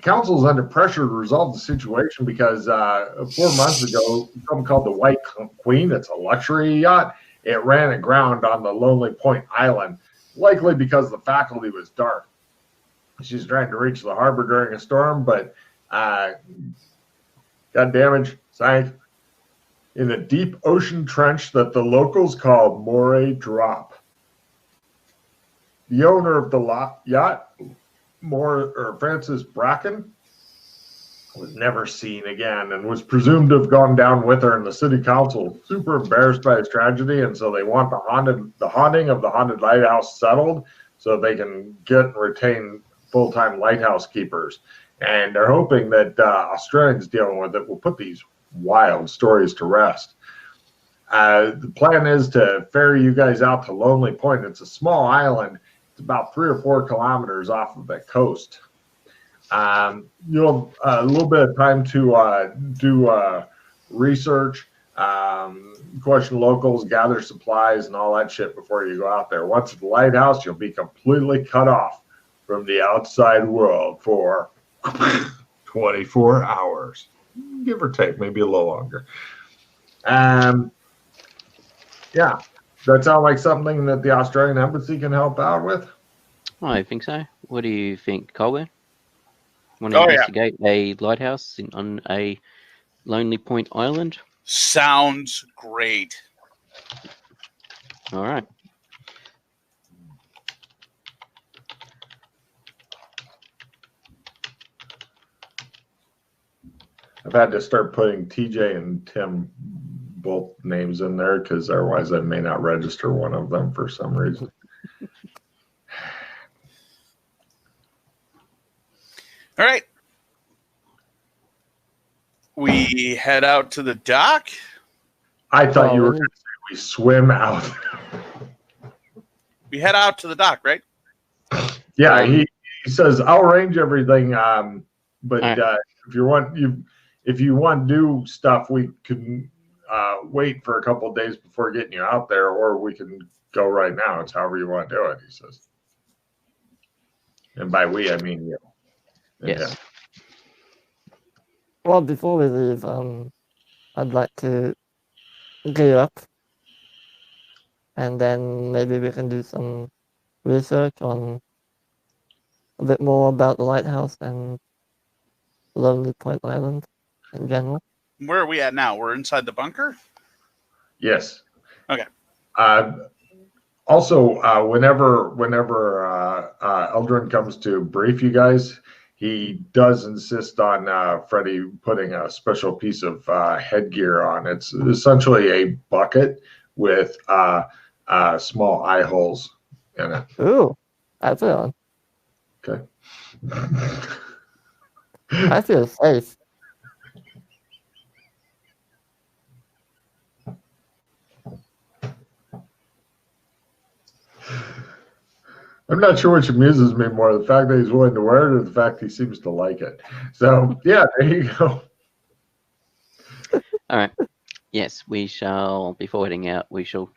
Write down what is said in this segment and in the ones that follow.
council's under pressure to resolve the situation because 4 months ago, something called the White Queen, it's a luxury yacht, it ran aground on the Lonely Point Island, likely because the faculty was dark. She's trying to reach the harbor during a storm, but got damaged, sank in a deep ocean trench that the locals call Moray Drop. The owner of the yacht, Francis Bracken, was never seen again and was presumed to have gone down with her. And the city council super embarrassed by his tragedy, and so they want the haunting of the haunted lighthouse settled so they can get and retain full-time lighthouse keepers. And they're hoping that Australians dealing with it will put these wild stories to rest. The plan is to ferry you guys out to Lonely Point. It's a small island. It's about 3 or 4 kilometers off of the coast. You'll have a little bit of time to do research, question locals, gather supplies, and all that shit before you go out there. Once at the lighthouse, you'll be completely cut off from the outside world for 24 hours, give or take, maybe a little longer. Yeah, that sound like something that the Australian Embassy can help out with? I think so. What do you think, Colwyn? Want to investigate a lighthouse on a Lonely Point Island? Sounds great. All right. I've had to start putting TJ and Tim both names in there because otherwise I may not register one of them for some reason. All right. We head out to the dock. I thought you were going to say we swim out. We head out to the dock, right? Yeah, he says I'll arrange everything. But if you want to do stuff, we can wait for a couple of days before getting you out there, or we can go right now. It's however you want to do it, he says. And by we, I mean you. Yes. Yeah. Well, before we leave, I'd like to gear up, and then maybe we can do some research on a bit more about the lighthouse and Lonely Point Island in general. Where are we at now? We're inside the bunker? Yes. Okay. Also, whenever Eldrin comes to brief you guys, he does insist on Freddie putting a special piece of headgear on. It's essentially a bucket with small eye holes in it. Ooh, I put it on. Okay. I feel safe. I'm not sure which amuses me more, the fact that he's willing to wear it or the fact he seems to like it. So, yeah, there you go. All right. Yes, we shall, before heading out, we shall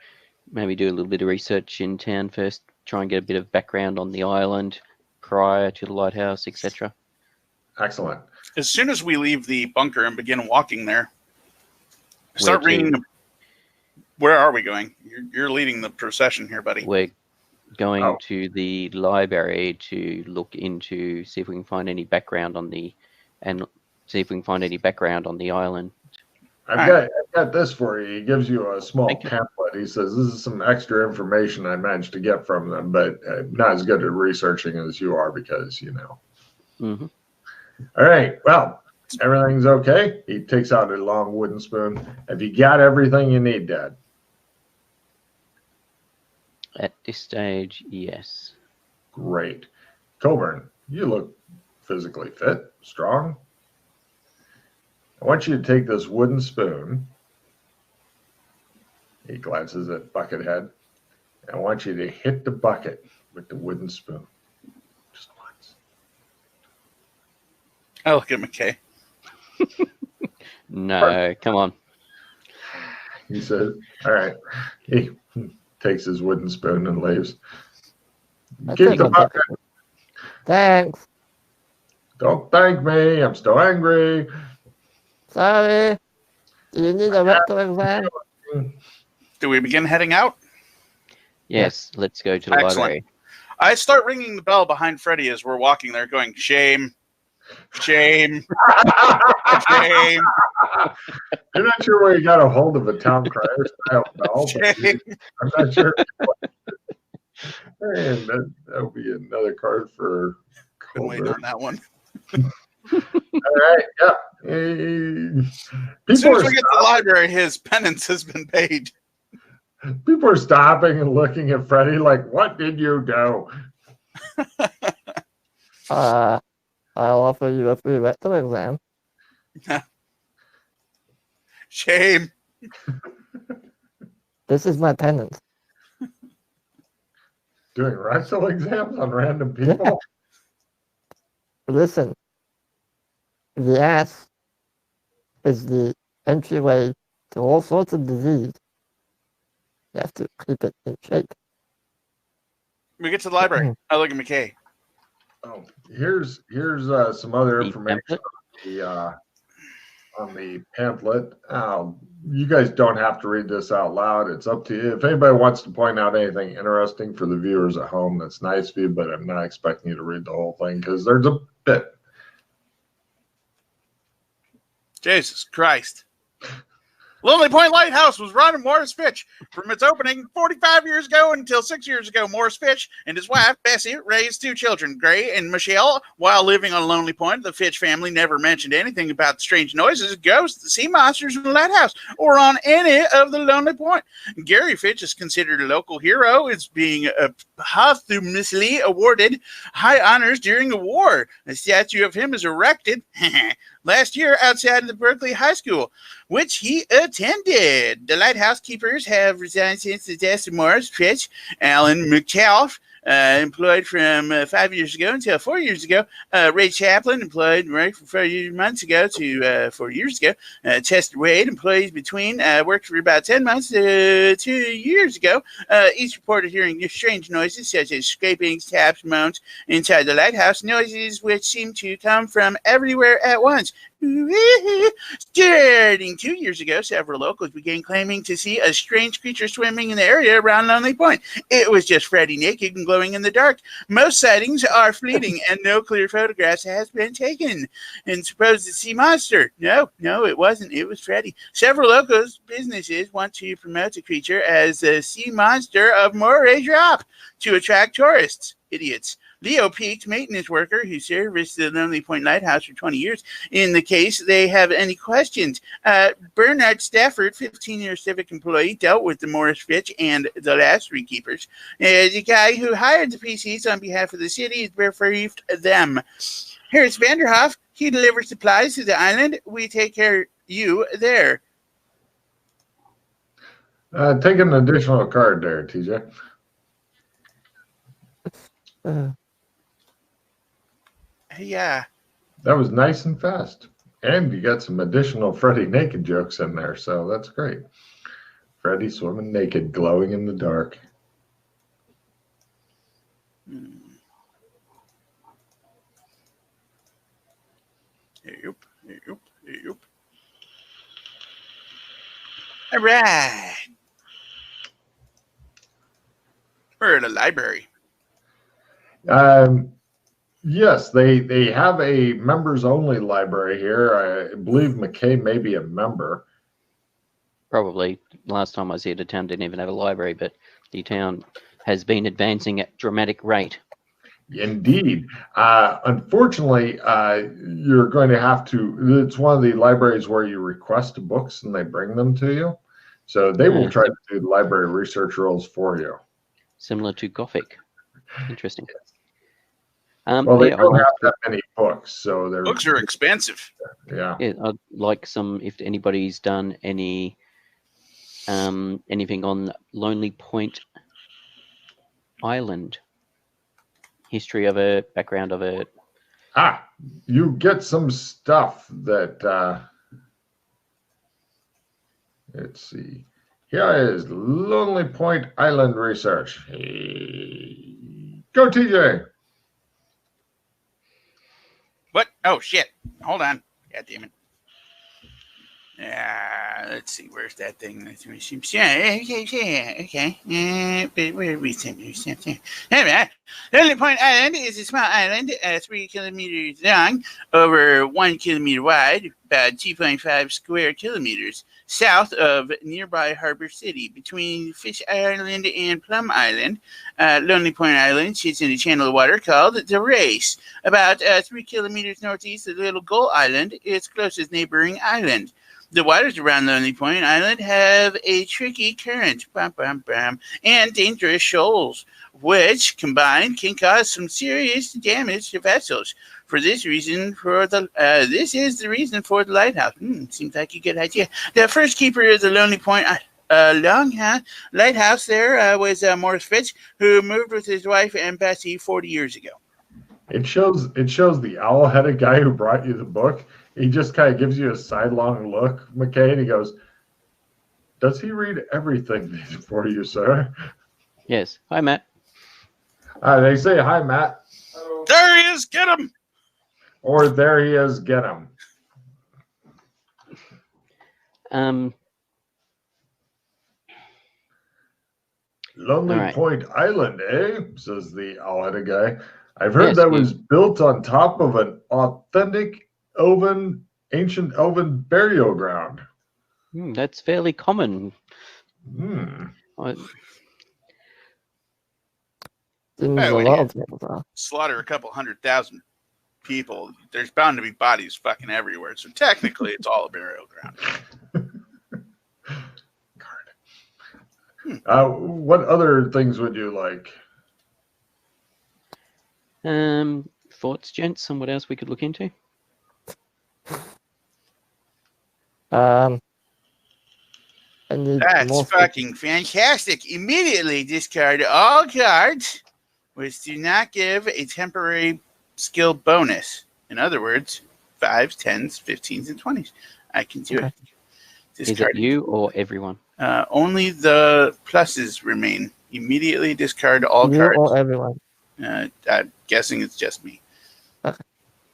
maybe do a little bit of research in town first, try and get a bit of background on the island prior to the lighthouse, etc. Excellent. As soon as we leave the bunker and begin walking there, start ringing. Where are we going? You're leading the procession here, buddy. We're going to the library to look into, see if we can find any background on the island. I've got this for you. He gives you a small pamphlet. He says, this is some extra information I managed to get from them, but not as good at researching as you are because, you know. Mm-hmm. All right. Well, everything's okay. He takes out a long wooden spoon. Have you got everything you need, Dad? At this stage, yes. Great. Coburn, you look physically fit, strong. I want you to take this wooden spoon. He glances at Buckethead. I want you to hit the bucket with the wooden spoon. Just once. I look at McKay. No, come on. He says, all right. He takes his wooden spoon and leaves. Get the bucket. Thanks. Don't thank me. I'm still angry. Sorry. Do you need a rectal exam? Do we begin heading out? Yes, let's go to the Excellent. library. I start ringing the bell behind Freddy as we're walking there, going, shame, shame, shame, You're not sure where you got a hold of a town crier style bell, but shame. I'm not sure. And that'll be another card for Been waiting Colbert. on that one. All right, yeah. As soon People as are, we get to the library, his penance has been paid. people are stopping and looking at Freddy like, what did you do? I'll offer you a free rectal exam. Shame. This is my penance. Doing rectal exams on random people? Listen, the ass is the entryway to all sorts of disease. You have to keep it in shape. We get to the library. I look at McKay. Oh, here's some other The information pamphlet? on the pamphlet. You guys don't have to read this out loud. It's up to you. If anybody wants to point out anything interesting for the viewers at home, that's nice of you, but I'm not expecting you to read the whole thing because there's a bit. Jesus Christ. Lonely Point Lighthouse was run in Morris Fitch from its opening 45 years ago until 6 years ago. Morris Fitch and his wife, Bessie, raised 2 children, Gray and Michelle. While living on Lonely Point, the Fitch family never mentioned anything about the strange noises, ghosts, sea monsters in the lighthouse, or on any of the Lonely Point. Gary Fitch is considered a local hero, is being posthumously awarded high honors during the war. A statue of him is erected last year outside of the Berkeley High School, which he attended. The lighthouse keepers have resigned since the death of Morris Fitch. Alan McCalf, employed from 5 years ago until 4 years ago. Ray Chaplin, employed right from 4 months ago to 4 years ago. Chester Wade, employees between, worked for about 10 months to 2 years ago. Each reported hearing strange noises such as scrapings, taps, moans inside the lighthouse, noises which seem to come from everywhere at once. Starting 2 years ago, several locals began claiming to see a strange creature swimming in the area around Lonely Point. It was just Freddy naked and glowing in the dark. Most sightings are fleeting, and no clear photographs has been taken. And supposed sea monster? No, it wasn't. It was Freddy. Several locals businesses want to promote the creature as the sea monster of Moray Drop to attract tourists. Idiots. Leo Peaks, maintenance worker who serviced the Lonely Point Lighthouse for 20 years. In the case, they have any questions. Bernard Stafford, 15-year civic employee, dealt with the Morris Fitch and the last 3 keepers. The guy who hired the PCs on behalf of the city briefed them. Here's Vanderhoff. He delivers supplies to the island. We take care of you there. Take an additional card there, TJ. Yeah. That was nice and fast. And you got some additional Freddy naked jokes in there, so that's great. Freddy swimming naked, glowing in the dark. Yep. All right. We're at a library. Yes, they have a members-only library here. I believe McKay may be a member. Probably. Last time I was here, the town didn't even have a library, but the town has been advancing at dramatic rate. Indeed. Unfortunately, you're going to have to, it's one of the libraries where you request books and they bring them to you. So they will try to do the library research roles for you. Similar to Gothic. Interesting. Well, they don't have that many books, so they're Books are expensive. Yeah. I'd like some, if anybody's done any anything on Lonely Point Island, history of it, background of it. You get some stuff that let's see. Here is Lonely Point Island research. Hey. Go, TJ. What? Oh, shit. Hold on. God damn it. Let's see. Where's that thing? Okay. But where are we? Anyway, Lonely Point Island is a small island, 3 kilometers long, over 1 kilometer wide, about 2.5 square kilometers, south of nearby Harbor City, between Fish Island and Plum Island. Lonely Point Island sits in a channel of water called the Race, about 3 kilometers northeast of Little Gull Island, its closest neighboring island. The waters around Lonely Point Island have a tricky current, and dangerous shoals, which combined can cause some serious damage to vessels. For this reason, this is the reason for the lighthouse. Seems like a good idea. The first keeper of the Lonely Point lighthouse there was Morris Fitch, who moved with his wife and Bessie 40 years ago. It shows the owl-headed guy who brought you the book. He just kind of gives you a sidelong look, McKay, and he goes, "Does he read everything for you, sir?" Yes. Hi, Matt. They say, "Hi, Matt." There he is. Get him. Or there he is. Get him. Lonely right. Point Island, eh? Says the owl-headed guy. I've heard Yes, that was built on top of an authentic ancient elven burial ground. That's fairly common. Seems Hey, a when lot you of things are. slaughter a couple 100,000 people, there's bound to be bodies fucking everywhere. So technically, it's all a burial ground. What other things would you like? Thoughts, gents, on what else we could look into? I need That's more fucking fantastic. Immediately discard all cards which do not give a temporary skill bonus. In other words, 5s, 10s, 15s, and 20s. I can do it. Is it you or everyone? Only the pluses remain. Immediately discard all you cards. or everyone. I'm guessing it's just me. Okay.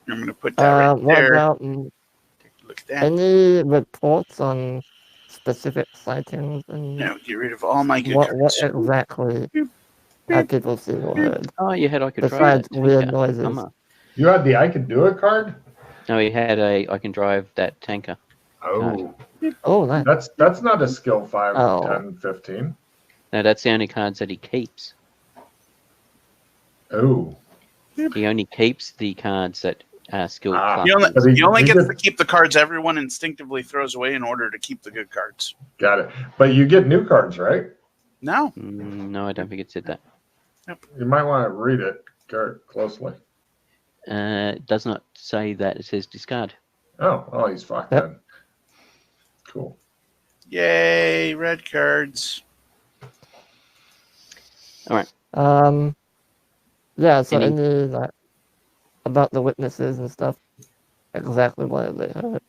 I'm going to put that right What there. about Take a look at that. any reports on specific sightings and No, get rid of all my good what cards. exactly have people seen or heard? Oh, you had I could Besides drive that weird tanker. noises. Hummer. You had the I Can Do It card? No, he had a I can drive that tanker. Oh, Oh, nice. that's not a skill 5, Oh. 10, 15. No, that's the only cards that he keeps. Oh. He only keeps the cards that are skill class. He only he gets gets- to keep the cards everyone instinctively throws away in order to keep the good cards. Got it. But you get new cards, right? No. No, I don't think it said that. You might want to read it closely. It does not say that. It says discard. Oh, he's fucked Yep. then. Cool. Yay, red cards. All right. Yeah, so Any- any like about the witnesses and stuff, exactly what have they heard?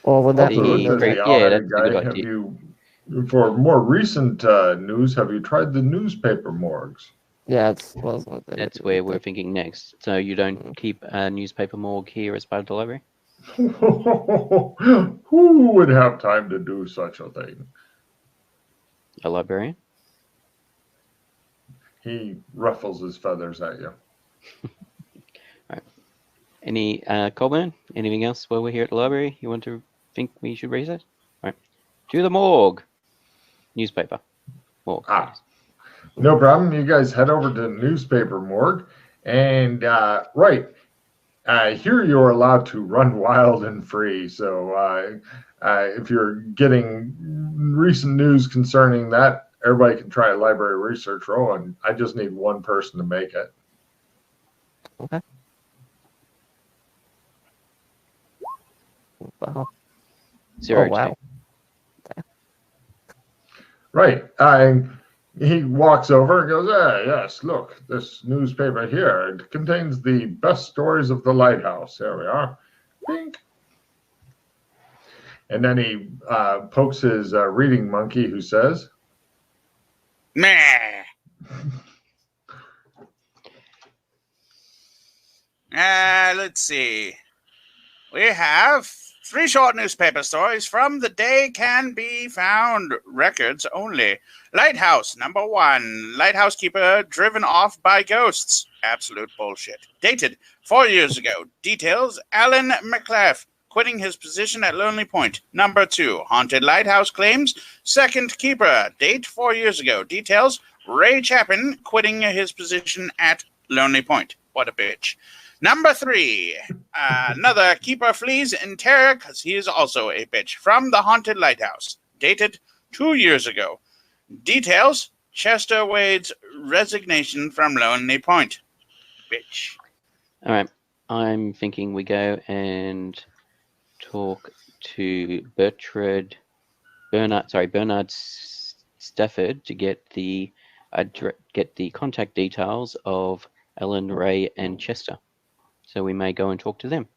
Or would that The be Says great- the yeah, owl-headed that's a good guy. Have idea. you, for more recent news, have you tried the newspaper morgues? Yeah, it's what I was gonna say. That's where we're thinking next. So you don't keep a newspaper morgue here as part of the library? Who would have time to do such a thing? A librarian? He ruffles his feathers at you. Any Colburn? Anything else while we're here at the library you want to think we should research? All right. To the morgue. Newspaper. Morgue. Ah. No problem. You guys head over to the newspaper morgue. And, here you're allowed to run wild and free. So if you're getting recent news concerning that, everybody can try a library research roll. And I just need one person to make it. Okay. Wow. 02. Oh, wow. Right. He walks over and goes, yes, look, this newspaper here, it contains the best stories of the lighthouse. There we are. Pink. And then he pokes his reading monkey who says, Meh. let's see. We have 3 short newspaper stories from the day can be found. Records only. Lighthouse, number 1. Lighthouse keeper driven off by ghosts. Absolute bullshit. Dated 4 years ago. Details, Alan McClaff quitting his position at Lonely Point. Number 2. Haunted lighthouse claims. Second keeper. Date 4 years ago. Details, Ray Chapman quitting his position at Lonely Point. What a bitch. Number 3, another keeper flees in terror because he is also a bitch. From the Haunted Lighthouse, dated 2 years ago. Details, Chester Wade's resignation from Lonely Point. Bitch. All right. I'm thinking we go and talk to Bernard Stafford to get the contact details of Ellen, Ray, and Chester. So we may go and talk to them.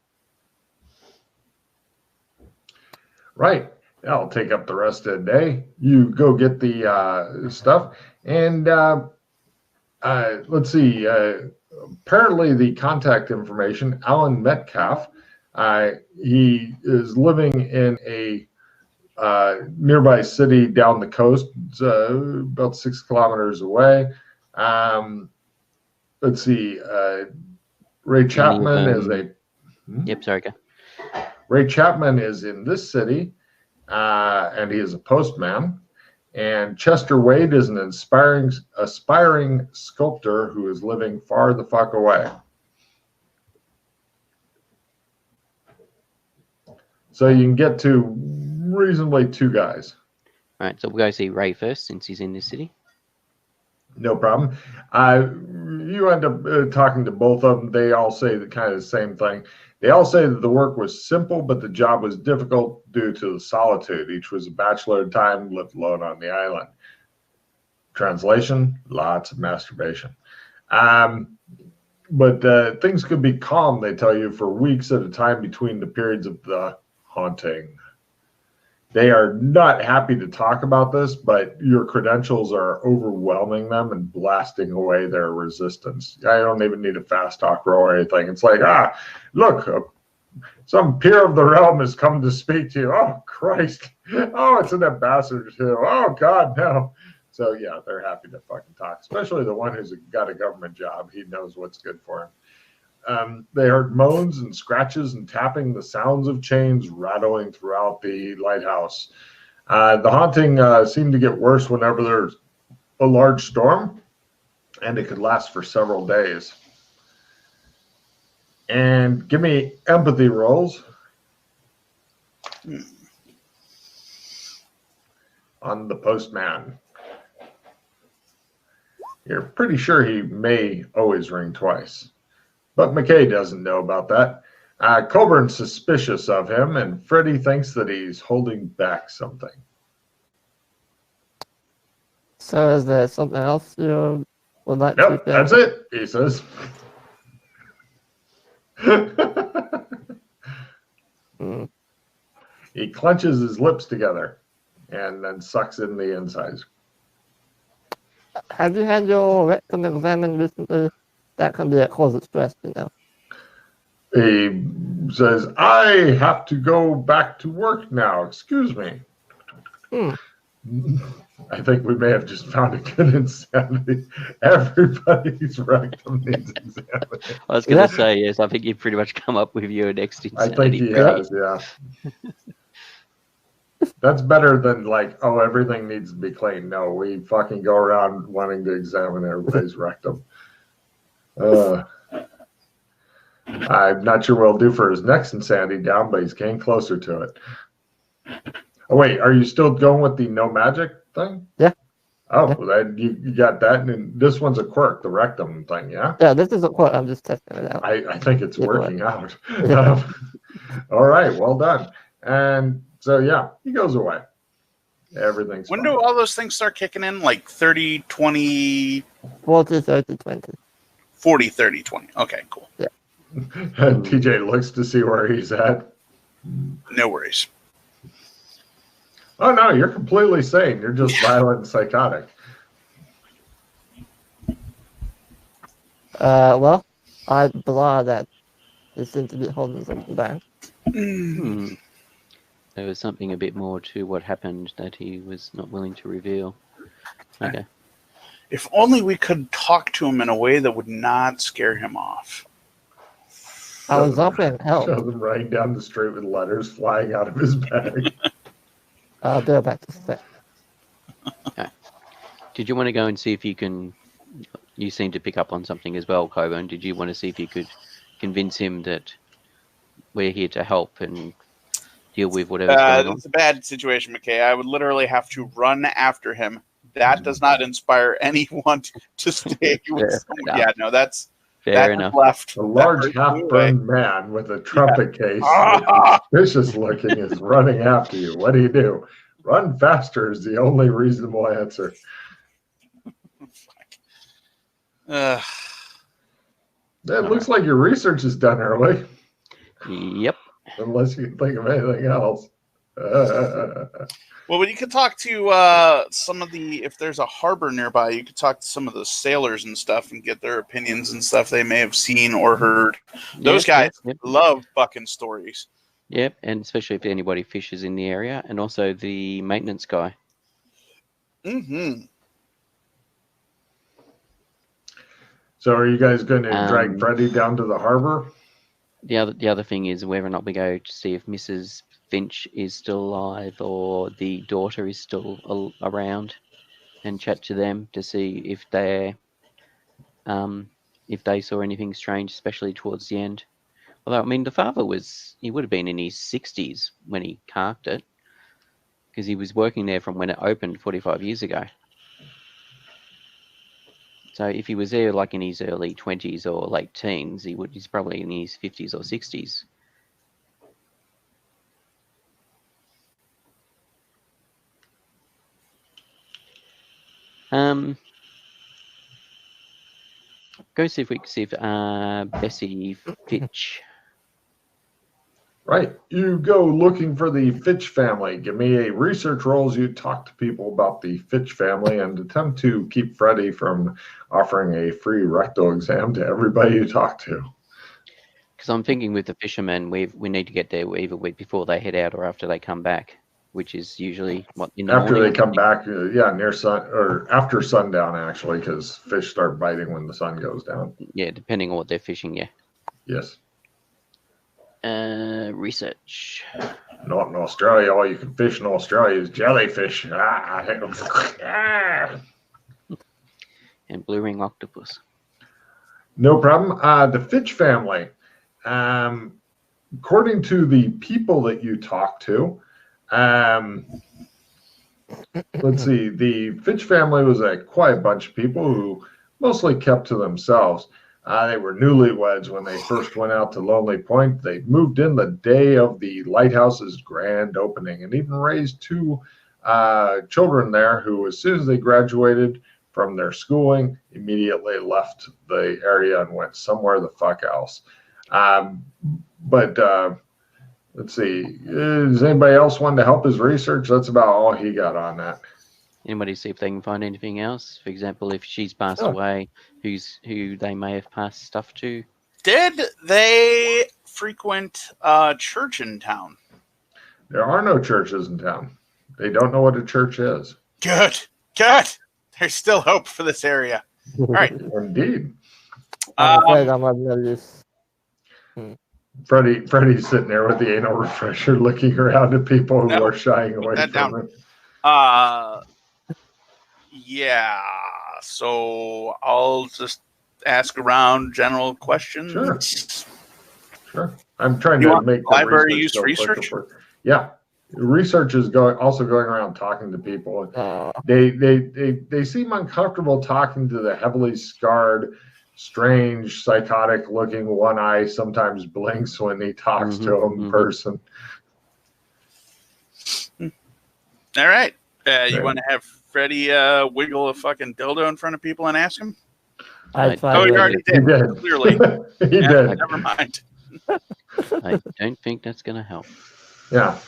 Right. I'll take up the rest of the day. You go get the stuff. And let's see. Apparently, the contact information, Alan Metcalf, he is living in a nearby city down the coast, about 6 kilometers away. Let's see. Ray Chapman is a. Yep, sorry, go. Ray Chapman is in this city, and he is a postman. And Chester Wade is an aspiring sculptor who is living far the fuck away. So you can get to reasonably 2 guys. All right, so we'll go see Ray first since he's in this city. No problem. You end up talking to both of them. They all say the kind of the same thing. They all say that the work was simple, but the job was difficult due to the solitude. Each was a bachelor at a time, lived alone on the island. Translation, lots of masturbation. But things could be calm, they tell you, for weeks at a time between the periods of the haunting. They are not happy to talk about this, but your credentials are overwhelming them and blasting away their resistance. I don't even need a fast talk roll or anything. It's like, look, some peer of the realm has come to speak to you. Oh, Christ. Oh, it's an ambassador too. Oh, God, no. So, yeah, they're happy to fucking talk, especially the one who's got a government job. He knows what's good for him. They heard moans and scratches and tapping, the sounds of chains rattling throughout the lighthouse. The haunting seemed to get worse whenever there's a large storm, and it could last for several days. And give me empathy rolls on the postman. You're pretty sure he may always ring twice. But McKay doesn't know about that. Coburn's suspicious of him, and Freddie thinks that he's holding back something. So is there something else you would like to Nope, that's it, he says. He clenches his lips together and then sucks in the insides. Have you had your rectum examined recently? That can be a cause of stress, you know. He says, I have to go back to work now. Excuse me. I think we may have just found a good insanity. Everybody's rectum needs examining. I was going to say, yes, I think you've pretty much come up with your next insanity. I think he has, yeah. That's better than like, oh, everything needs to be clean. No, we fucking go around wanting to examine everybody's rectum. I'm not sure what he'll do for his next insanity down, but he's getting closer to it. Oh, wait, are you still going with the no magic thing? Yeah. Oh, well, then you got that. And this one's a quirk, the rectum thing, yeah? Yeah, this is a quirk. I'm just testing it out. I think it's working out. All right, well done. And so, yeah, he goes away. Everything's When fine. do all those things start kicking in? Like 30, 20, 40, 30, 20. 40, 30, 20. Okay, cool. And TJ looks to see where he's at. No worries. Oh, no, you're completely sane. You're just violent and psychotic. Well, I blah that He seemed to be holding something back. Hmm. There was something a bit more to what happened that he was not willing to reveal. Okay. If only we could talk to him in a way that would not scare him off. I was offering help. Shows him riding down the street with letters flying out of his bag. I'll go back to step. Did you want to go and see if you can... You seem to pick up on something as well, Coburn. Did you want to see if you could convince him that we're here to help and deal with whatever's going on? It's a bad situation, McKay. I would literally have to run after him. That does not inspire anyone to stay with someone. Yeah, no, that's Fair enough. left. A large half-burned man with a trumpet case, suspicious looking, is running after you. What do? Run faster is the only reasonable answer. It looks like your research is done early. Yep. Unless you can think of anything else. Well, you could talk to some of the, if there's a harbor nearby, you could talk to some of the sailors and stuff and get their opinions and stuff they may have seen or heard. Those guys love fucking stories. Yep, and especially if anybody fishes in the area, and also the maintenance guy. Mm-hmm. So are you guys going to drag Freddy down to the harbor? The other thing is whether or not we go to see if Mrs. Finch is still alive or the daughter is still around, and chat to them to see if they saw anything strange, especially towards the end. Although, I mean, the father he would have been in his 60s when he carked it, because he was working there from when it opened 45 years ago. So if he was there like in his early 20s or late teens, he's probably in his 50s or 60s. Go see if we can see if Bessie Fitch. Right. You go looking for the Fitch family. Give me a research roll as you talk to people about the Fitch family and attempt to keep Freddy from offering a free rectal exam to everybody you talk to. Because I'm thinking with the fishermen, we need to get there either before they head out or after they come back, which is usually in the after morning. They come back, near sun or after sundown actually, because fish start biting when the sun goes down. Yeah, depending on what they're fishing. Yeah. Yes. Research. Not in Australia. All you can fish in Australia is jellyfish. And blue ring octopus. No problem. The Fitch family. According to the people that you talk to, let's see. The Fitch family was a quiet bunch of people who mostly kept to themselves. They were newlyweds when they first went out to Lonely Point. They moved in the day of the lighthouse's grand opening and even raised two children there who, as soon as they graduated from their schooling, immediately left the area and went somewhere the fuck else. But let's see. Does anybody else want to help his research? That's about all he got on that. Anybody see if they can find anything else? For example, if she's passed away, who they may have passed stuff to? Did they frequent a church in town? There are no churches in town. They don't know what a church is. Good. There's still hope for this area. All right. Indeed. I'm afraid I'm of no use. Freddy's sitting there with the anal refresher looking around at people who are shying away from it. Yeah, so I'll just ask around general questions. Sure. I'm trying to make the library use research. Yeah, research is also going around talking to people. They seem uncomfortable talking to the heavily scarred, strange, psychotic-looking one eye. Sometimes blinks when he talks to them in person. All right, you want to have Freddy wiggle a fucking dildo in front of people and ask him? You already did. Clearly. He did. Never mind. I don't think that's going to help. Yeah,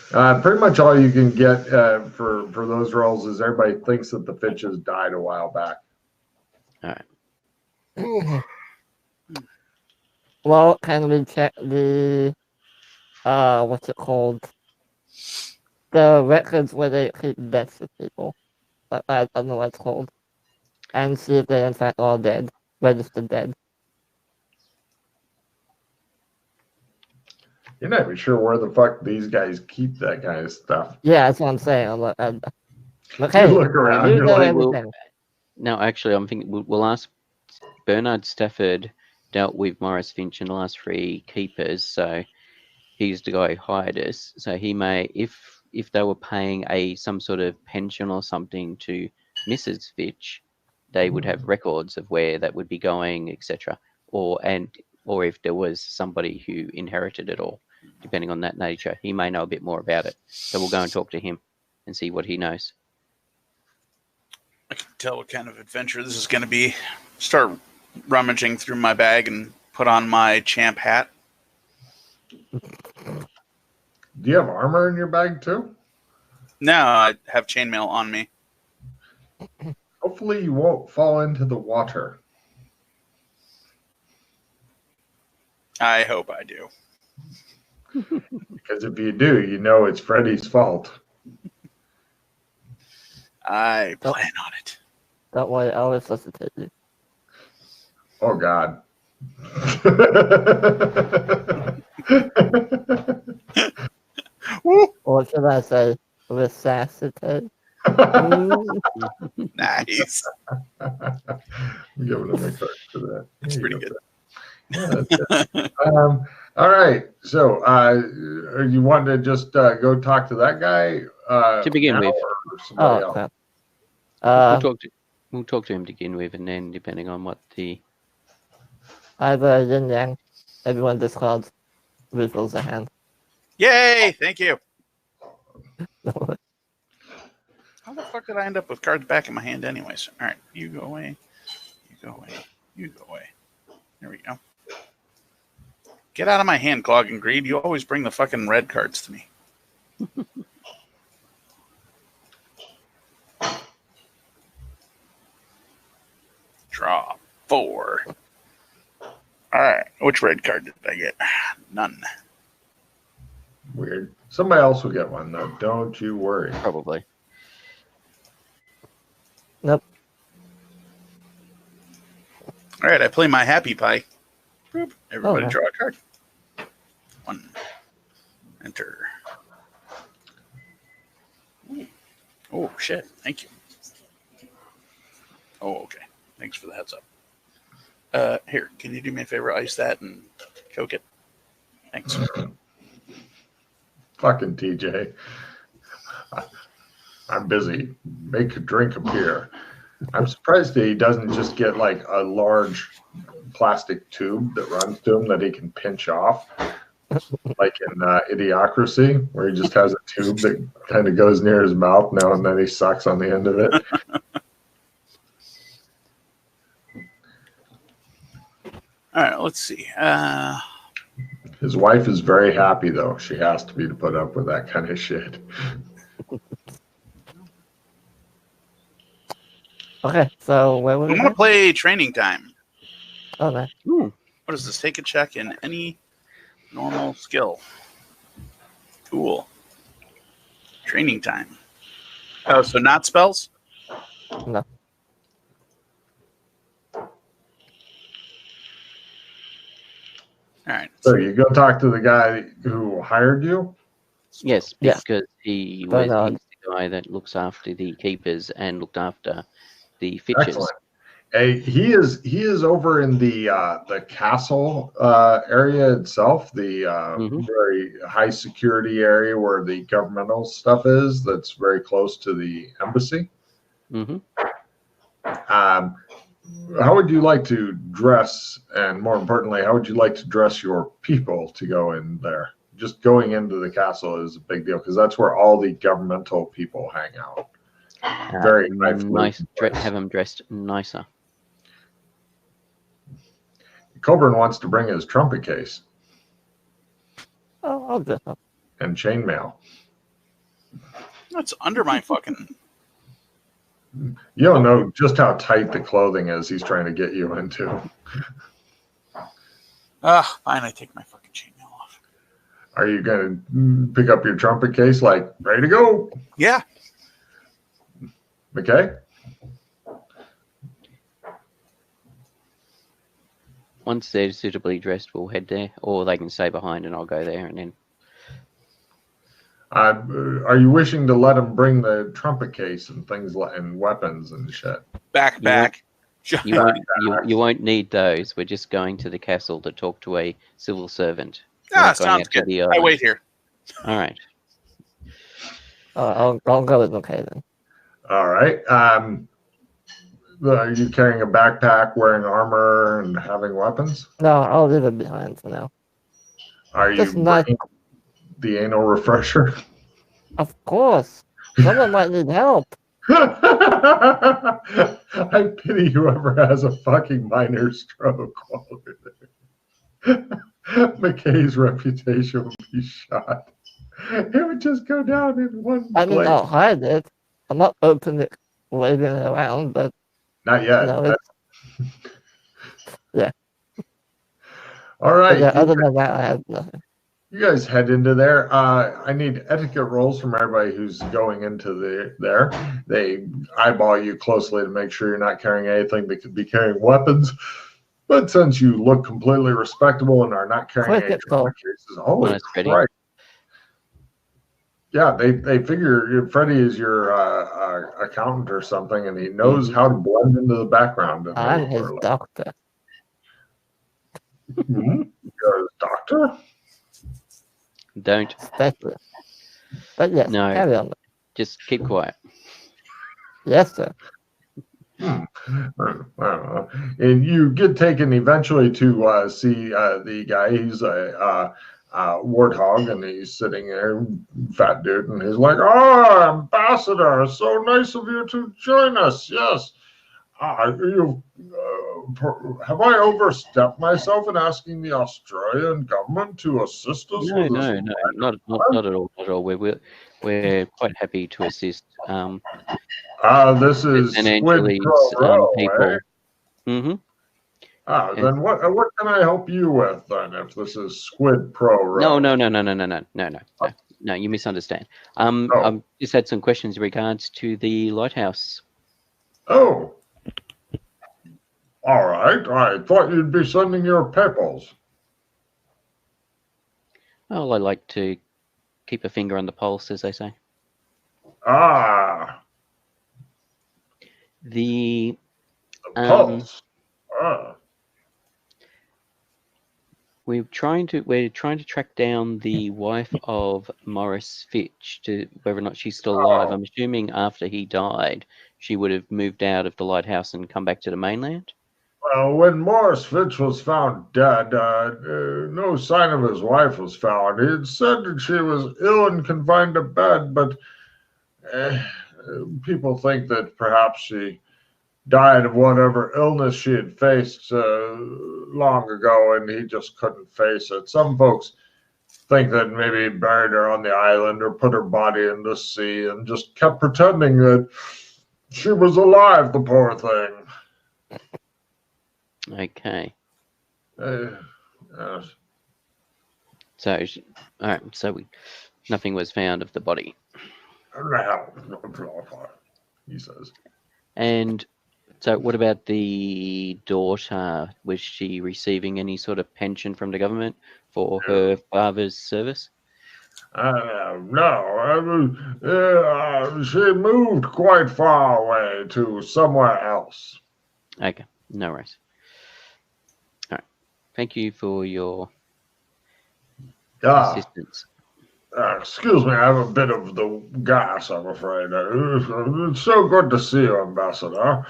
pretty much all you can get for those roles is everybody thinks that the Finches died a while back. All right. Well, can we check the what's it called? The records where they keep deaths of people. I don't know what it's called. And see if they in fact are dead, registered dead. You're not even sure where the fuck these guys keep that kind of stuff. Yeah, that's what I'm saying. I'm like, You hey, look around, you you're know like, everything. No, actually, I'm thinking we'll ask. Bernard Stafford dealt with Morris Finch and the last 3 keepers, so he's the guy who hired us. So he may, if they were paying some sort of pension or something to Mrs. Finch, they would have records of where that would be going, etc. Or if there was somebody who inherited it all, depending on that nature, he may know a bit more about it. So we'll go and talk to him and see what he knows. I can tell what kind of adventure this is going to be. Start rummaging through my bag and put on my champ hat. do you have armor in your bag too? No, I have chainmail on me. Hopefully you won't fall into the water. I hope I do. Because if you do, you know it's Freddy's fault. I plan on it. Don't worry, I'll resuscitate you. Oh, God. Woo! Or should I say, resuscitate? Nice. I'm giving him a card for that. That's pretty good. Yeah, that's good. All right. So, you want to just go talk to that guy To begin now, with. or somebody Oh, else? crap. We'll talk to him to begin with, and then depending on what the Either yin yang. Everyone discards. Reveals a hand. Yay! Thank you. How the fuck did I end up with cards back in my hand anyways? All right, you go away. You go away. You go away. There we go. Get out of my hand, Clog and Greed. You always bring the fucking red cards to me. Draw 4. All right, which red card did I get? None. Weird. Somebody else will get one, though. Don't you worry. probably. Nope. All right, I play my happy pie. Boop. Everybody Oh, draw a card. 1. Enter. Ooh. Oh, shit. Thank you. Oh, okay. Thanks for the heads up. Here, can you do me a favor? Ice that and Coke it. Thanks. Fucking TJ. I'm busy. Make a drink appear. I'm surprised that he doesn't just get like a large plastic tube that runs to him that he can pinch off, like in Idiocracy, where he just has a tube that kind of goes near his mouth now and then he sucks on the end of it. All right, let's see. His wife is very happy, though. She has to be to put up with that kind of shit. Okay, so where were I'm we? going to play Training Time. Oh, nice. Ooh, What is this? Take a check in any normal skill. Cool. Training Time. Oh, so not spells? No. All right. So you go talk to the guy who hired you? yes, Yeah. because he's Bernard. the guy that looks after the keepers and looked after the Fitches. Excellent. He is over in the castle area itself, the Mhm. very high security area where the governmental stuff is. That's very close to the embassy. Mm-hmm. How would you like to dress, and more importantly, how would you like to dress your people to go in there? Just going into the castle is a big deal because that's where all the governmental people hang out. Very Nice. Have them dressed nicer. Coburn wants to bring his trumpet case Oh, I'll dress up. and chainmail. That's under my fucking... You don't know just how tight the clothing is he's trying to get you into. Ah, fine. I take my fucking chainmail off. Are you going to pick up your trumpet case, like, ready to go? Yeah. Okay. Once they're suitably dressed, we'll head there, or they can stay behind and I'll go there and then. Are you wishing to let him bring the trumpet case and things and weapons and shit? Back. You won't need those. We're just going to the castle to talk to a civil servant. We're Ah, not going sounds out to good. the I island. wait here. All right. I'll go with okay then. All right. Are you carrying a backpack, wearing armor, and having weapons? No, I'll leave it behind for now. Are you Just not, bringing the anal refresher? of course. Someone might need help. I pity whoever has a fucking minor stroke. McKay's reputation would be shot. It would just go down in one I mean, place. I'll hide it. I'm not openly waving it around, but Not yet. yeah. All right. Yeah, other than that, I have nothing. You guys head into there. I need etiquette rolls from everybody who's going into there. They eyeball you closely to make sure you're not carrying anything that could be carrying weapons. But since you look completely respectable and are not carrying any trumpet cases, holy Christ. Yeah, they figure Freddie is your accountant or something, and he knows how to blend into the background. I'm his doctor. You're his doctor? Don't. Especially. But yes, No. carry on. Just keep quiet. Yes, sir. I don't know. And you get taken eventually to see the guy. He's a warthog, and he's sitting there, fat dude, and he's like, "Oh, Ambassador, so nice of you to join us. Yes. Have I overstepped myself in asking the Australian government to assist us with this?" No, not at all. Not at all. We're quite happy to assist. This is financially people. Mm-hmm. Then what can I help you with then? If this is Squid Pro Row? No. No, you misunderstand. I just had some questions in regards to the lighthouse. Oh. All right. I thought you'd be sending your papers. Well, I like to keep a finger on the pulse, as they say. The pulse. We're trying to track down the wife of Morris Fitch to whether or not she's still alive. I'm assuming after he died, she would have moved out of the lighthouse and come back to the mainland. Well, when Morris Fitch was found dead, no sign of his wife was found. He had said that she was ill and confined to bed, but people think that perhaps she died of whatever illness she had faced long ago, and he just couldn't face it. Some folks think that maybe he buried her on the island or put her body in the sea and just kept pretending that she was alive, the poor thing. Okay. Yes. So, all right. So nothing was found of the body. He says. And so, what about the daughter? Was she receiving any sort of pension from the government for her father's service? No. She moved quite far away to somewhere else. Okay. No worries. All right. Thank you for your assistance. Excuse me, I have a bit of the gas, I'm afraid. It's so good to see you, Ambassador.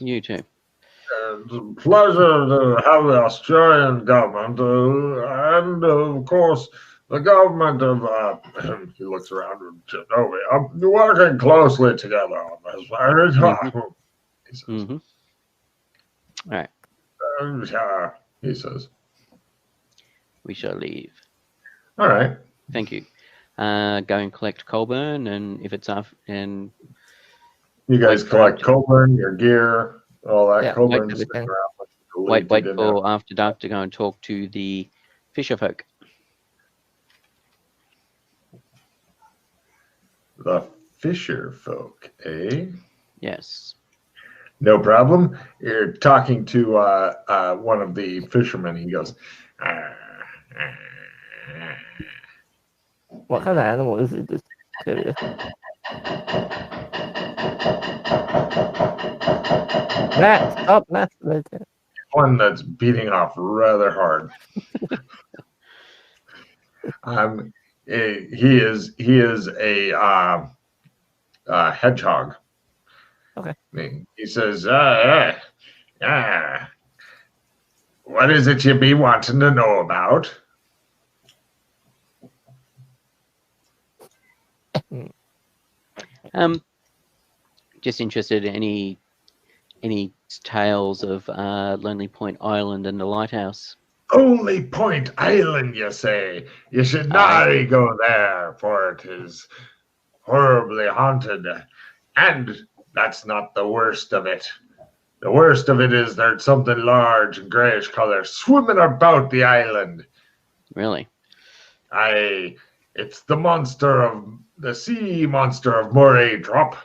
You too. It's a pleasure to have the Australian government and, of course, the government of, he looks around with Genoa, working closely together on this. He says. Mm-hmm. All right. He says. We shall leave. All right. Thank you. Go and collect Colburn, and if it's off, and you guys collect Colburn, your gear, all that. Yeah, Colburn's sticking around with wait didn't for after dark to go and talk to the fisher folk. The fisher folk, eh? Yes. No problem. You're talking to one of the fishermen. He goes, What kind of animal is it? Just curious. Matt, stop masturbating. one that's beating off rather hard. He is a hedgehog. Okay. He says, what is it you be wanting to know about? Just interested in any tales of Lonely Point Island and the lighthouse. Only Point Island, you say? You should not go there, for it is horribly haunted. And that's not the worst of it. The worst of it is there's something large and grayish color swimming about the island. Really? It's the sea monster of Moray Drop.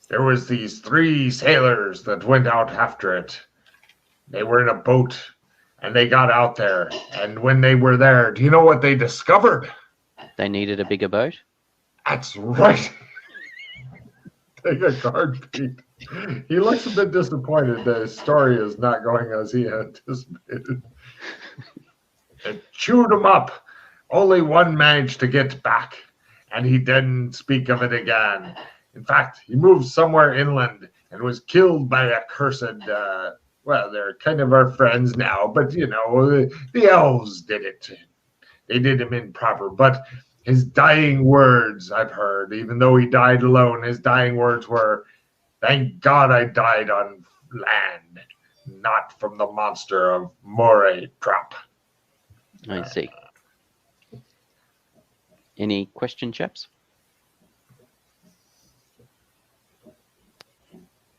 There was these 3 sailors that went out after it. They were in a boat, and they got out there. And when they were there, do you know what they discovered? They needed a bigger boat? That's right. Take a card, Pete. He looks a bit disappointed that his story is not going as he anticipated. It chewed him up. Only one managed to get back, and he didn't speak of it again. In fact, he moved somewhere inland and was killed by a cursed, well, they're kind of our friends now, but, you know, the elves did it. They did him improper, but his dying words, I've heard, even though he died alone, his dying words were, "Thank God I died on land, not from the monster of Moray Drop." I see. Any question, chaps?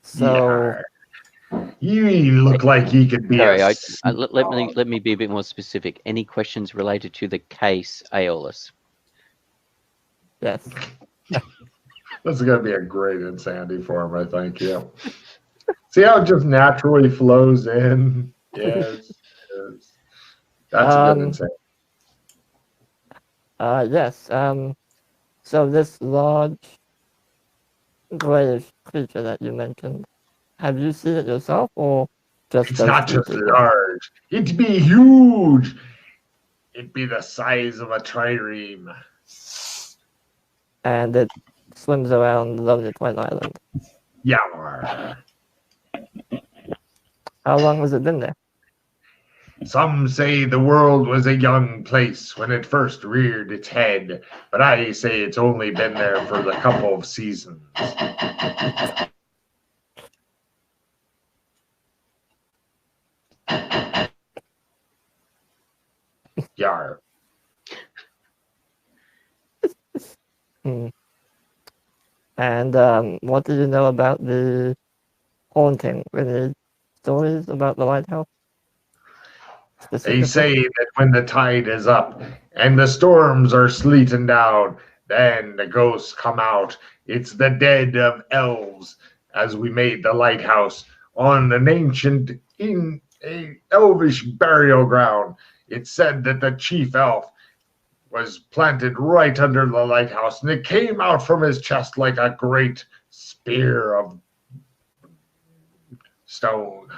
So you look like you could be. Sorry, let me be a bit more specific. Any questions related to the case, Aeolus? yes. This is going to be a great insanity for him, I think. Yeah. See how it just naturally flows in? Yes. That's a good insanity. Yes. So this large grayish creature that you mentioned, have you seen it yourself, or just It's those not two just people? large. It'd be huge. It'd be the size of a trireme. And it swims around Lonely Point Island. Yeah. How long has it been there? Some say the world was a young place when it first reared its head, but I say it's only been there for a couple of seasons. Yar. And what did you know about the haunting? Any stories about the lighthouse? They say that when the tide is up and the storms are sleeting down, then the ghosts come out. It's the dead of elves, as we made the lighthouse on an ancient, elvish burial ground. It's said that the chief elf was planted right under the lighthouse, and it came out from his chest like a great spear of stone.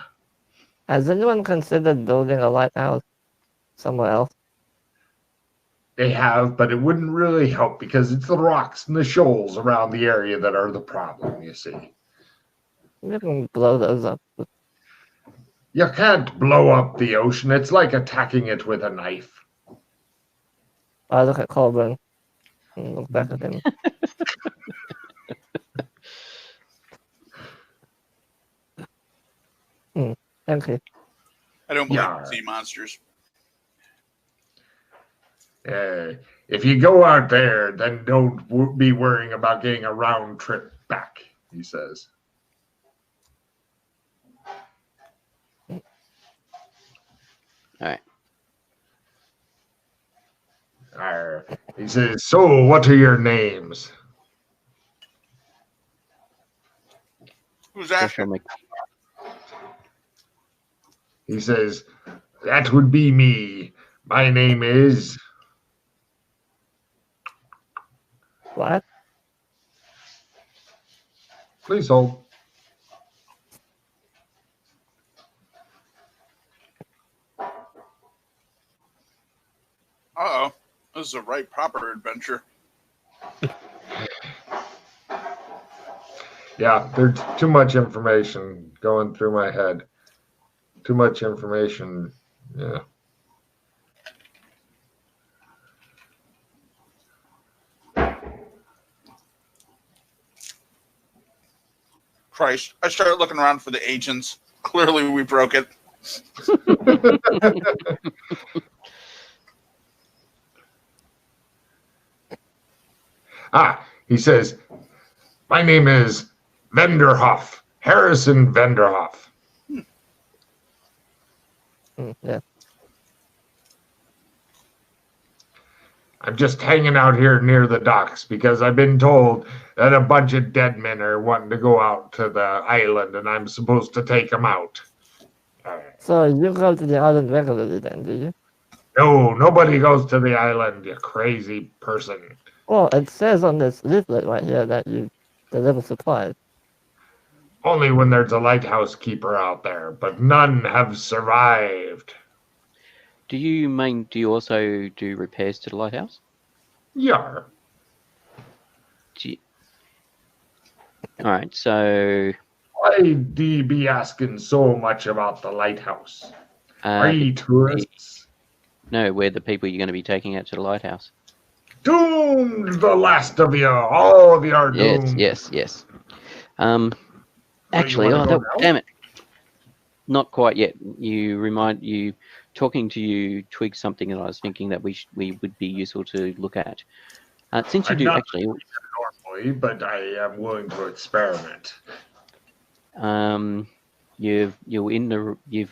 Has anyone considered building a lighthouse somewhere else? They have, but it wouldn't really help because it's the rocks and the shoals around the area that are the problem, you see. You can blow those up. You can't blow up the ocean. It's like attacking it with a knife. I look at Colburn and look back at him. Thank you. I don't believe in sea monsters. If you go out there, then don't be worrying about getting a round trip back, he says. All right. Arr. He says, so what are your names? Who's Joshua asking? He says, that would be me. My name is... What? Please hold. Uh-oh. This is a right proper adventure. Yeah, there's too much information going through my head. Too much information. Yeah. Christ. I started looking around for the agents. Clearly we broke it. He says, my name is Vanderhoff, Harrison Vanderhoff. Yeah. I'm just hanging out here near the docks because I've been told that a bunch of dead men are wanting to go out to the island and I'm supposed to take them out. So you go to the island regularly then, do you? No, nobody goes to the island, you crazy person. Well, it says on this leaflet right here that you deliver supplies. Only when there's a lighthouse keeper out there, but none have survived. Do you also do repairs to the lighthouse? Yar. All right. So Why do you be asking so much about the lighthouse? Are ye tourists? No, we're the people you're going to be taking out to the lighthouse. Doomed, the last of you. All of you are doomed. Yes. Actually, damn it. Not quite yet. Talking to you twigged something that I was thinking that we would be useful to look at. Since you I'm do not actually, normally, but I am willing to experiment. you've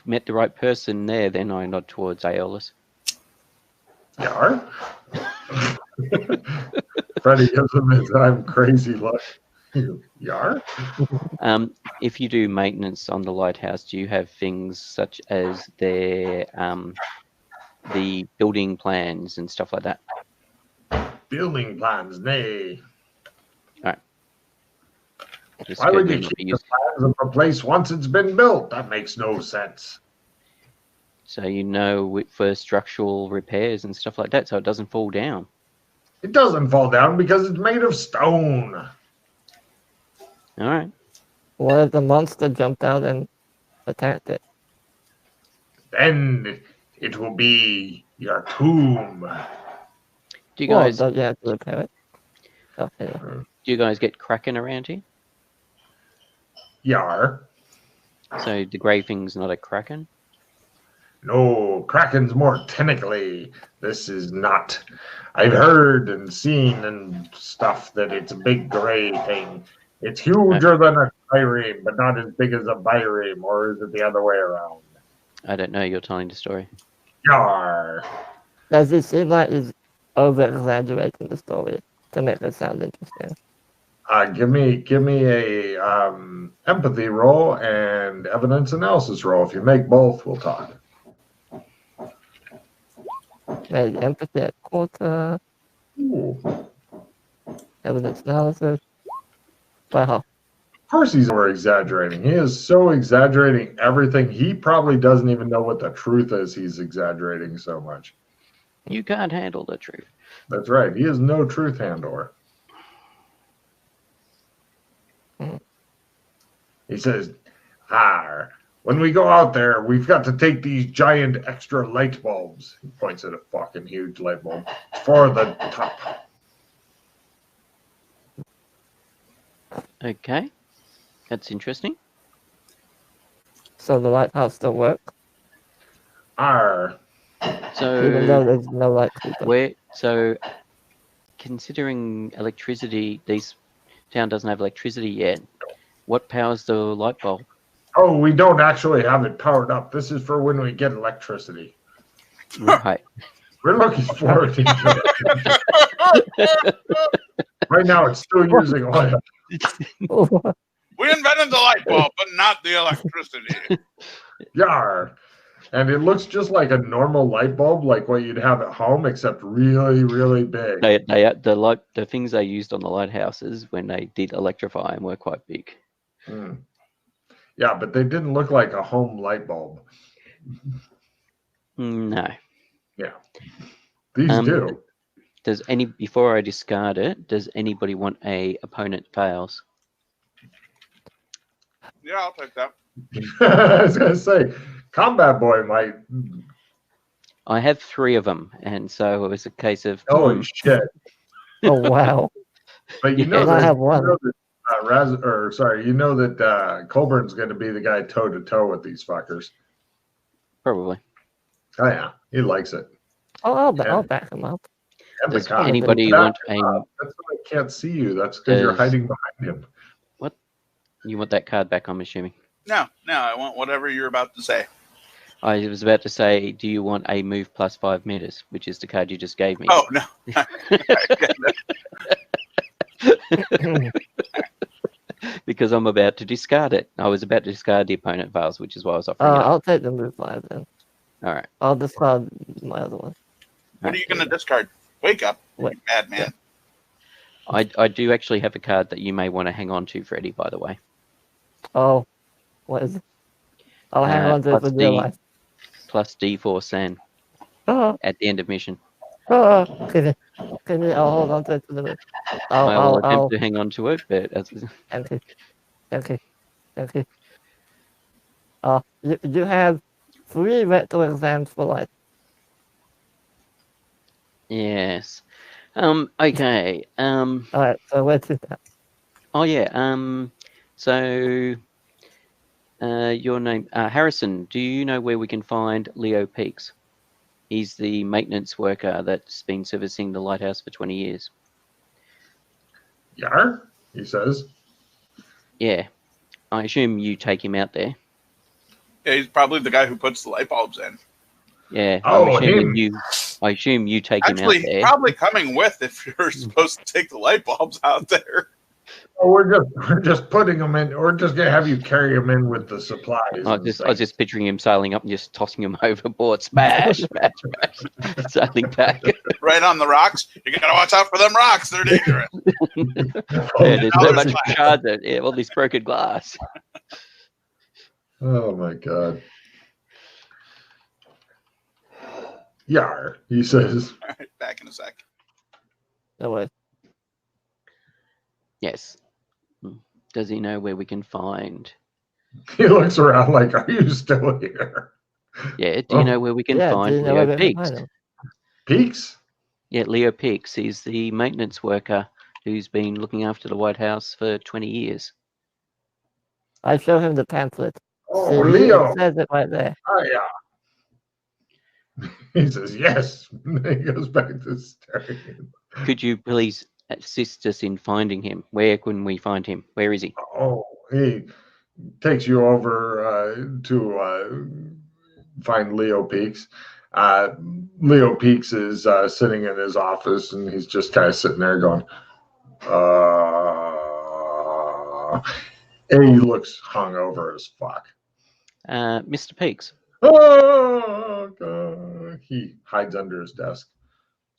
met the right person there. Then I nod towards Aeolus. Yar? Freddie gives him his I'm crazy look. Yar? If you do maintenance on the lighthouse, do you have things such as the building plans and stuff like that? Building plans, nay. All right. Just Why would you because keep the plans of a place once it's been built? That makes no sense. So for structural repairs and stuff like that, so it doesn't fall down. It doesn't fall down because it's made of stone. All right. What if the monster jumped out and attacked it? Then it will be your tomb. Do you guys don't you have to repair it? Okay. do you guys get Kraken around here? Yar. So the grey thing's not a Kraken? No, Kraken's more tentacly. This is not. I've heard and seen and stuff that it's a big gray thing. It's huger than a trireme, but not as big as a bireme, or is it the other way around? I don't know. You're telling the story. Yar. Does it seem like he's over-exaggerating the story to make it sound interesting? Give me a empathy roll and evidence analysis roll. If you make both, we'll talk. Maybe empathy at quarter, Ooh. evidence analysis. Wow. Of course he's over-exaggerating. He is so exaggerating everything. He probably doesn't even know what the truth is. He's exaggerating so much. You can't handle the truth. That's right. He is no truth handler. He says, when we go out there, we've got to take these giant extra light bulbs. He points at a fucking huge light bulb for the top. Okay. That's interesting. So the lighthouse still works? Arr. Even though there's no light keeper. Considering electricity, this town doesn't have electricity yet. What powers the light bulb? Oh, we don't actually have it powered up. This is for when we get electricity. Right. We're looking forward to it. Right now, it's still using oil. We invented the light bulb, but not the electricity. Yar. And it looks just like a normal light bulb, like what you'd have at home, except really, really big. The things they used on the lighthouses when they did electrify them were quite big. Mm. Yeah, but they didn't look like a home light bulb. No. Yeah. These do. Before I discard it, does anybody want a opponent fails? Yeah, I'll take that. I was going to say, Combat Boy might. I have 3 of them, and so it was a case of Holy shit. Oh wow! But you Yeah. know And I that, have one. you know that Colburn's going to be the guy toe to toe with these fuckers. probably. Oh yeah, he likes it. I'll back him up. And the Does cop. anybody Back want him up. That's why I can't see you. That's because you're hiding behind him. You want that card back? I'm assuming. No, I want whatever you're about to say. I was about to say, do you want a move plus 5 meters, which is the card you just gave me? Oh, no. Because I'm about to discard it. I was about to discard the opponent fails, which is why I was offering it up. I'll take the move 5 then. All right. I'll discard my other one. What are you going to discard? Wake up, What? you bad man. I do actually have a card that you may want to hang on to, Freddie, by the way. Oh, what is it? I'll hang on to it for dear life. Plus D4 San Oh, at the end of mission. can you? I'll hold on to it for the minute. I will attempt to hang on to it, but Okay. You have 3 rectal exams for life. yes. Okay. All right, so let's do that. Oh yeah. So your name, Harrison. Do you know where we can find Leo Peaks? He's the maintenance worker that's been servicing the lighthouse for 20 years. Yar, he says. Yeah. I assume you take him out there. Yeah, he's probably the guy who puts the light bulbs in. Yeah. Oh, I assume you take him out Actually, there. he's probably coming with if you're supposed to take the light bulbs out there. Oh, we're just putting them in. We're just gonna have you carry them in with the supplies. I was just picturing him sailing up and just tossing him overboard. Smash, smash, smash. Sailing back. Right on the rocks. You got to watch out for them rocks. They're dangerous. Yeah, there's so much shards there. Yeah, all this broken glass. Oh my god. Yar, he says. All right, back in a sec. No way. Yes. Does he know where we can find? He looks around like, "Are you still here?" Yeah. Do you know where we can find Leo Peaks? Peaks? Yeah, Leo Peaks. He's the maintenance worker who's been looking after the White House for 20 years. I show him the pamphlet. Oh, See, Leo. it says it right there. Oh yeah. He says yes. He goes back to staring. Could you please assist us in finding him? Where can we find him? Where is he? Oh, he takes you over to find Leo Peaks. Leo Peaks is sitting in his office, and he's just kind of sitting there going, and he looks hungover as fuck. Mr. Peaks. Oh, God. He hides under his desk.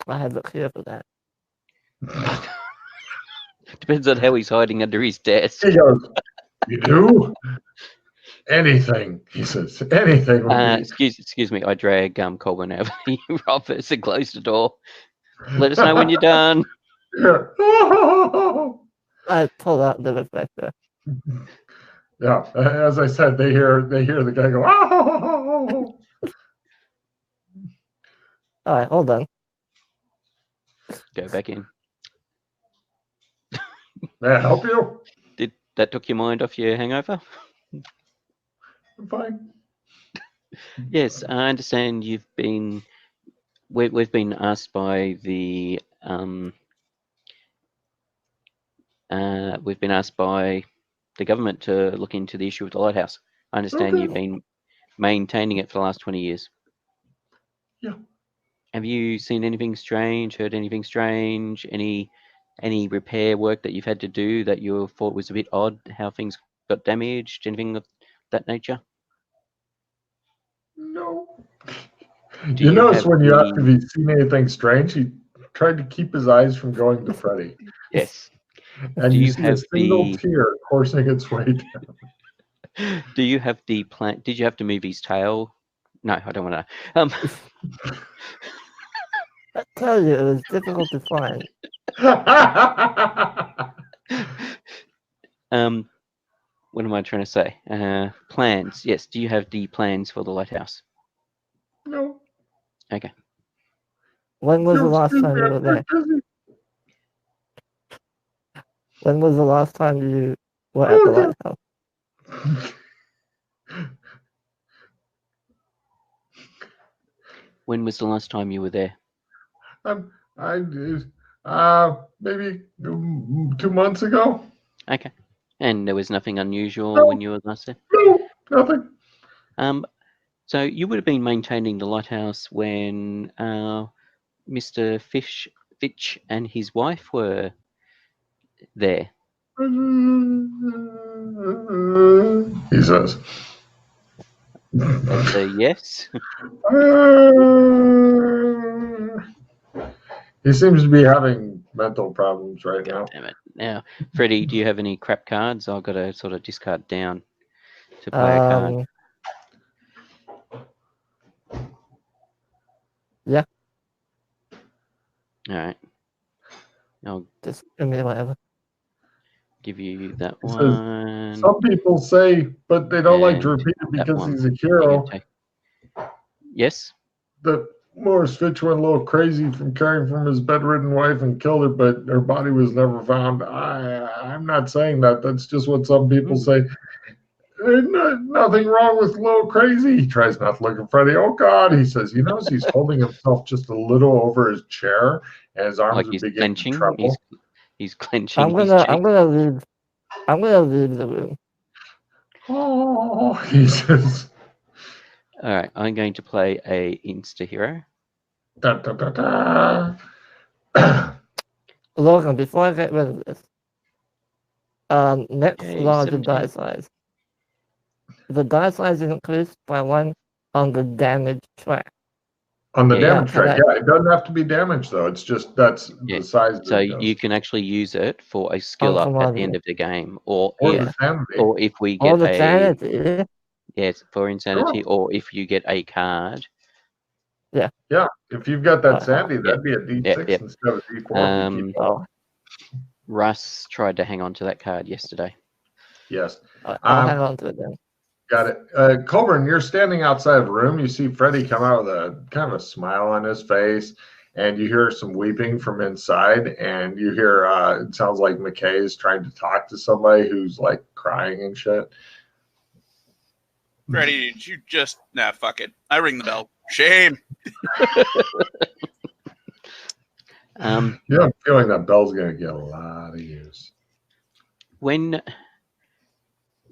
I had look here for that. Depends on how he's hiding under his desk. He goes, "You do? Anything," he says. "Anything." Excuse me. I drag Colburn over the office and close the door. Let us know when you're done. Yeah. I pulled out the reflector. Yeah, as I said, they hear the guy go, "Oh!" All right, hold on. Go back in. May I help you? Did that took your mind off your hangover? I'm fine. Yes, I understand you've been. We've been asked by the. We've been asked by the government to look into the issue of the lighthouse. I understand you've been maintaining it for the last 20 years. Yeah. Have you seen anything strange? Heard anything strange? Any repair work that you've had to do that you thought was a bit odd? How things got damaged? Anything of that nature? No. Do You you notice have when you asked if the he'd seen anything strange, he tried to keep his eyes from going to Freddy. yes? And Do you you see a have single the tear coursing its way down. Do you have the plan? Did you have to move his tail? No, I don't want to. I tell you, it was difficult to find. What am I trying to say? Plans. Yes. Do you have the plans for the lighthouse? No. Okay. When was the You'll last excuse time me, you were I'm there? busy. When was the last time you were at the Oh, lighthouse? When was the last time you were there? Maybe 2 months ago. Okay. And there was nothing unusual No. when you were last there? No, nothing. So you would have been maintaining the lighthouse when Mr. Fitch and his wife were there. He says. That's a yes. He seems to be having mental problems right now. God damn it. Now, Freddie, do you have any crap cards? I've got to sort of discard down to play a card. Yeah, All right. I'll just give me whatever. give you that He says, one. some people say, but they don't like to And repeat it that because one. he's a You hero. can take. Yes? That Morris Fitch went a little crazy from caring for his bedridden wife and killed her, but her body was never found. I'm not saying that. That's just what some people say. There's nothing wrong with a little crazy. He tries not to look at Freddy. Oh, God, he says. He knows he's holding himself just a little over his chair, and his arms Like are he's beginning to clenching. tremble. He's clenching I'm his gonna cheek. leave. I'm gonna leave the room. Oh, he says. All right. I'm going to play a Insta Hero. Da, da, da, da. Logan, before I get rid of this, next Okay, larger 17. die size. The die size is increased by 1 on the damage track. On the Yeah, damage can track, I- yeah, it doesn't have to be damaged though. It's just that's Yeah. the size. So that it you goes. can actually use it for a skill up at the end of the game, or Or if the sanity. or if we All get the a sanity. yes for insanity, or if you get a card. Yeah, if you've got that sanity, Yeah, that'd be a D6 yeah. instead of D4. If you keep Oh, Russ tried to hang on to that card yesterday. Yes, I'll hang on to it then. got it. Colburn, you're standing outside of a room. You see Freddy come out with a kind of a smile on his face, and you hear some weeping from inside, and you hear it sounds like McKay is trying to talk to somebody who's like crying and shit. Freddy, did you just fuck it. I ring the bell. Shame. Yeah, I'm feeling that Bell's gonna get a lot of use.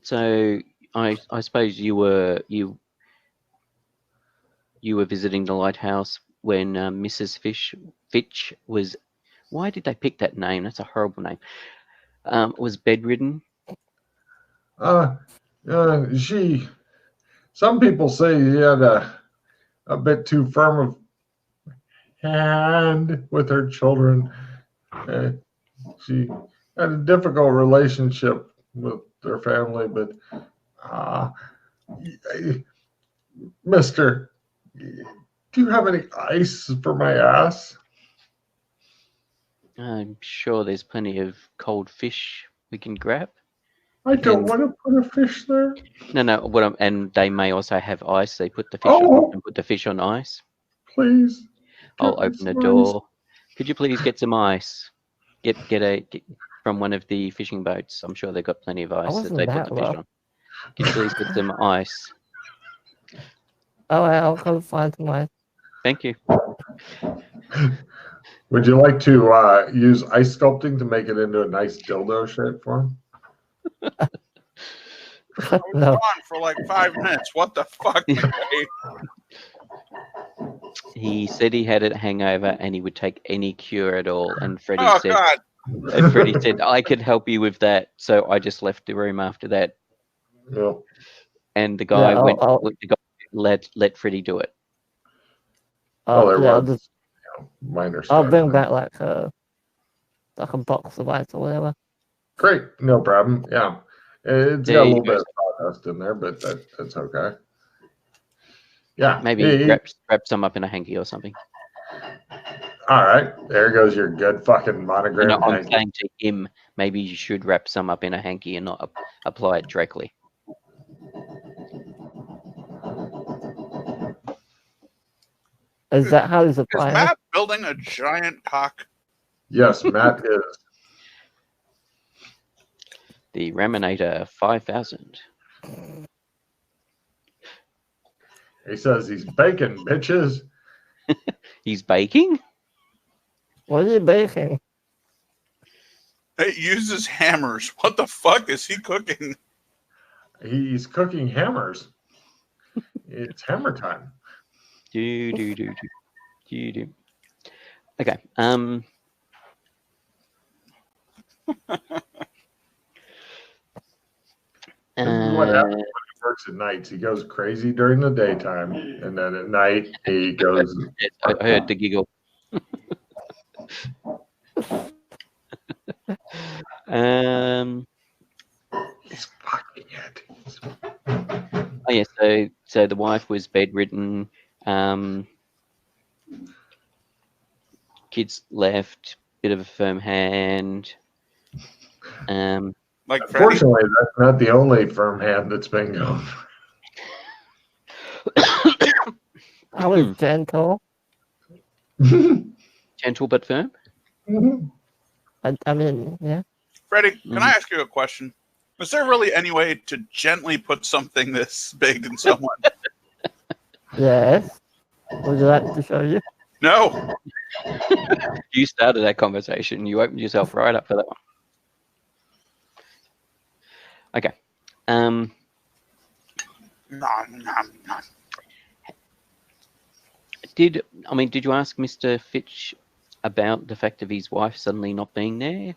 So I suppose you were visiting the lighthouse when Mrs. Fitch was. Why did they pick that name? That's a horrible name. Was bedridden. Some people say he had a bit too firm of hand with her children. She had a difficult relationship with their family, but Mister, do you have any ice for my ass? I'm sure there's plenty of cold fish we can grab. I don't want to put a fish there. No. And they may also have ice. They put the fish on and put the fish on ice. Please. I'll open the door. Could you please get some ice? Get from one of the fishing boats. I'm sure they've got plenty of ice that they put the fish on. Could you please get some ice? Oh, I'll go find some ice. Thank you. Would you like to use ice sculpting to make it into a nice dildo shape for him? I was gone for like 5 minutes. What the fuck? He said he had a hangover and he would take any cure at all. And Freddie Oh said, God! Freddie said, I could help you with that. So I just left the room after that. Yeah. And the guy Yeah, went, I'll- the guy let Freddie do it. Well, there yeah, I'll was just minor I'll stuff. bring back like a box of ice or whatever. Great, no problem. Yeah, it's There got a you little go. bit of sawdust in there, but that's okay. Yeah, Maybe wrap some up in a hanky or something. all right. There goes your good fucking No, monogram I'm hanky. saying to him, maybe you should wrap some up in a hanky and not apply it directly. Is that how he's Is applying it? Matt building a giant cock? Yes, Matt is. The Raminator 5000. He says he's baking, bitches. He's baking? What are you baking? It uses hammers. What the fuck is he cooking? He's cooking hammers. It's hammer time. Do. Okay. This is what happens when he works at nights. He goes crazy during the daytime, and then at night he goes. Yes, I heard the giggle. He's fucking it. Oh yeah, so the wife was bedridden. Kids left, bit of a firm hand. Like Freddie? Unfortunately, that's not the only firm hand that's been going. I was gentle. Gentle but firm. I mean, yeah. Freddie, can I ask you a question? Is there really any way to gently put something this big in someone? Yes. Would you like to show you? No. You started that conversation. You opened yourself right up for that one. Okay. Nom, nom, nom. Did you ask Mr. Fitch about the fact of his wife suddenly not being there?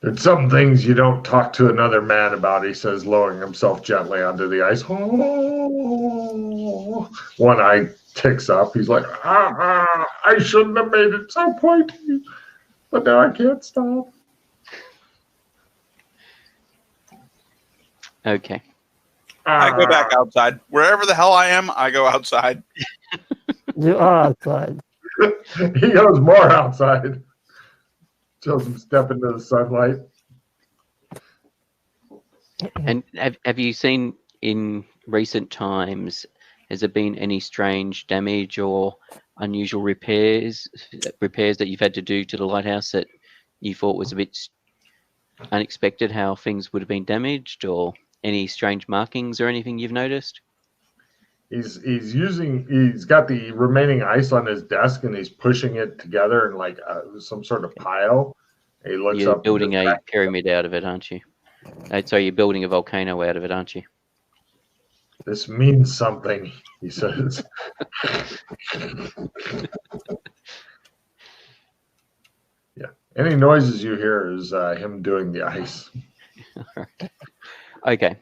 There's some things you don't talk to another man about, he says, lowering himself gently onto the ice. Oh. One eye ticks up. He's like, I shouldn't have made it so pointy, but now I can't stop. Okay. I go back outside. Wherever the hell I am, I go outside. You are outside. He goes more outside. Shows him step into the sunlight. And have you seen in recent times, has there been any strange damage or unusual repairs that you've had to do to the lighthouse that you thought was a bit unexpected, how things would have been damaged, or any strange markings or anything you've noticed? He's got the remaining ice on his desk and he's pushing it together in like some sort of pile. He looks You're up. building a pyramid out of it, aren't you? So you're building a volcano out of it, aren't you? This means something, he says. Yeah. Any noises you hear is him doing the ice. Okay.